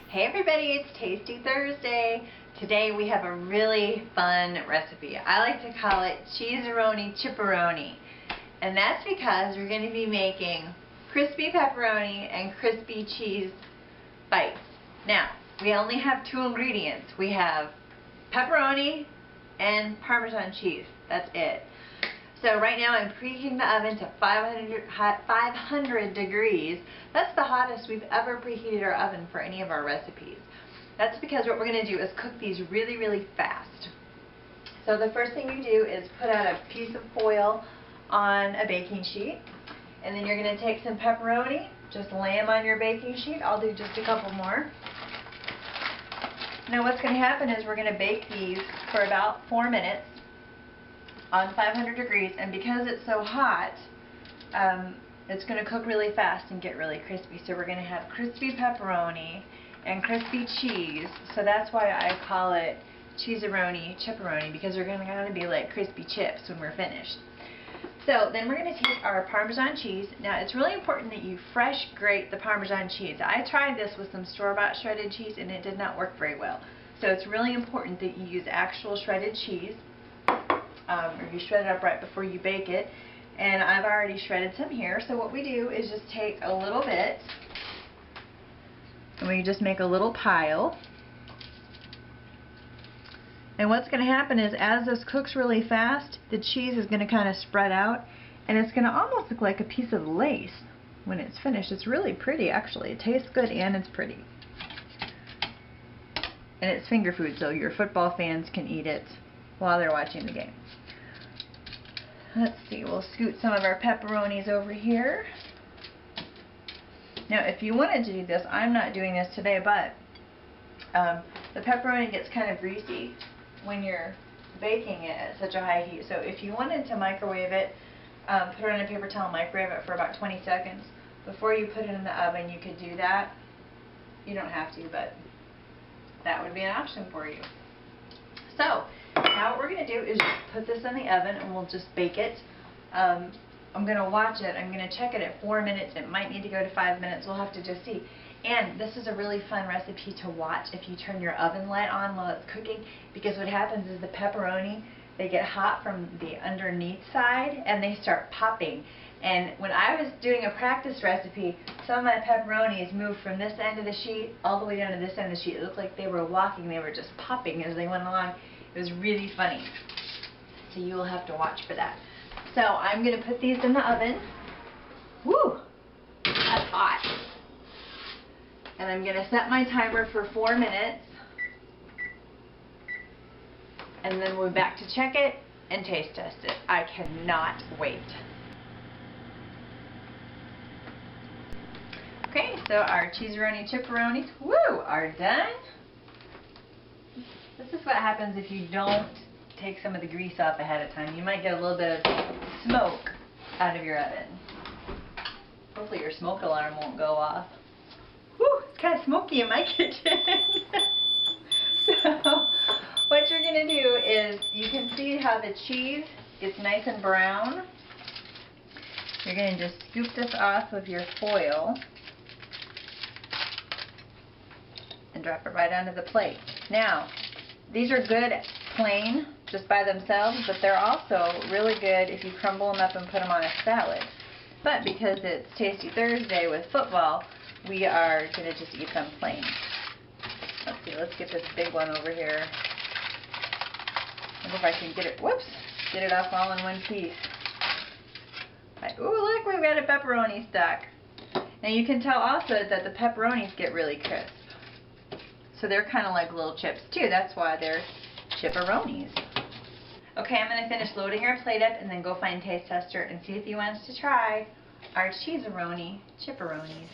Hey everybody, it's Tasty Thursday. Today we have a really fun recipe. I like to call it Cheeseroni Chiparoni. And that's because we're going to be making crispy pepperoni and crispy cheese bites. Now, we only have two ingredients. We have pepperoni and Parmesan cheese. That's it. So right now I'm preheating the oven to 500 degrees. That's the hottest we've ever preheated our oven for any of our recipes. That's because what we're going to do is cook these really, really fast. So the first thing you do is put out a piece of foil on a baking sheet. And then you're going to take some pepperoni, just lay them on your baking sheet. I'll do just a couple more. Now what's going to happen is we're going to bake these for about 4 minutes on 500 degrees, and because it's so hot, it's going to cook really fast and get really crispy. So we're going to have crispy pepperoni and crispy cheese, so that's why I call it Cheeseroni Chiparoni, because they're going to be like crispy chips when we're finished. So then we're going to take our Parmesan cheese. Now it's really important that you fresh grate the Parmesan cheese. I tried this with some store-bought shredded cheese and it did not work very well. So it's really important that you use actual shredded cheese. Or you shred it up right before you bake it. And I've already shredded some here. So what we do is just take a little bit and we just make a little pile. And what's going to happen is as this cooks really fast, the cheese is going to kind of spread out and it's going to almost look like a piece of lace when it's finished. It's really pretty actually. It tastes good and it's pretty. And it's finger food, so your football fans can eat it while they're watching the game. Let's see, we'll scoot some of our pepperonis over here. Now if you wanted to do this, I'm not doing this today, but the pepperoni gets kind of greasy when you're baking it at such a high heat. So if you wanted to microwave it, put it on a paper towel, microwave it for about 20 seconds. Before you put it in the oven, you could do that. You don't have to, but that would be an option for you. So now what we're going to do is just put this in the oven and we'll just bake it. I'm going to watch it. I'm going to check it at 4 minutes. It might need to go to 5 minutes. We'll have to just see. And this is a really fun recipe to watch if you turn your oven light on while it's cooking, because what happens is the pepperoni, they get hot from the underneath side and they start popping. And when I was doing a practice recipe, some of my pepperonis moved from this end of the sheet all the way down to this end of the sheet. It looked like they were walking. They were just popping as they went along. It was really funny. So you will have to watch for that. So I'm going to put these in the oven. Woo! That's hot. And I'm going to set my timer for 4 minutes. And then we'll be back to check it and taste test it. I cannot wait. Okay, so our Cheeseroni Chiparonis, woo, are done. This is what happens if you don't take some of the grease off ahead of time. You might get a little bit of smoke out of your oven. Hopefully your smoke alarm won't go off. Whew, it's kind of smoky in my kitchen. So what you're going to do is, you can see how the cheese gets nice and brown. You're going to just scoop this off of your foil and drop it right onto the plate. Now, these are good plain, just by themselves, but they're also really good if you crumble them up and put them on a salad. But because it's Tasty Thursday with football, we are going to just eat them plain. Let's see, let's get this big one over here. I wonder if I can get it, whoops, get it off all in one piece. Ooh, look, we've got a pepperoni stuck. Now you can tell also that the pepperonis get really crisp. So they're kind of like little chips too. That's why they're Chiparonis. Okay, I'm going to finish loading our plate up and then go find Taste Tester and see if he wants to try our Cheeseroni Chiparonis.